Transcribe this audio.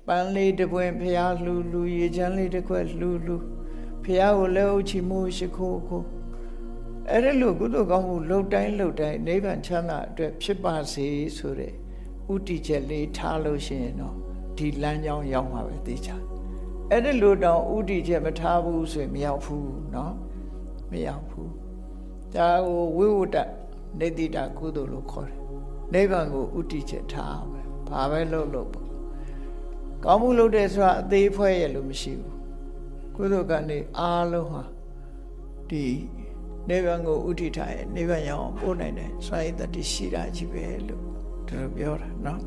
ပန်းလေးတစ်ပွင့်ဖျားလှူရေချမ်းလေးတစ်ခွက်လှူဖျားကိုလည်းအုပ်ချီမိုးရှိခိုးအဲ့ဒါလို့ကုသိုလ်ကောင်းမှုလှုပ်တိုင်းနိဗ္ဗာန်ချမ်းသာအတွက်ဖြစ်ပါစေဆိုတဲ့ဥတီချက်လေးထားလို့ရှိရင်တော့ဒီလမ်းကြောင်းရောက်မှာပဲသိချာအဲ့ဒါလို့တော့ဥတီချက်မထားဘူးဆိုရင်မရောက်ဘူးเนาะမရောက်ဘူးဒါကိုဝိဝတ္တနေတိတာကုသိုလ်လို့ခေါ်တယ်နိဗ္ဗာန်ကိုဥတီချက်ထားမယ်ဘာပဲလုပ်ပေါ့ကောင်းမှုလုပ်တဲ့ဆိုတာအသေးဖွဲရလို့မရှိဘူးကုသိုလ်ကနေအားလုံးဟာဒီနိဗ္ဗာန်ကိုဥတီထားရဲ့နိဗ္ဗာန်ရောက်အောင်ပို့နိုင်တယ်စွမ်းရည်တတိရှိတာကြီးပဲလို့သူတို့ပြောတာเนาะ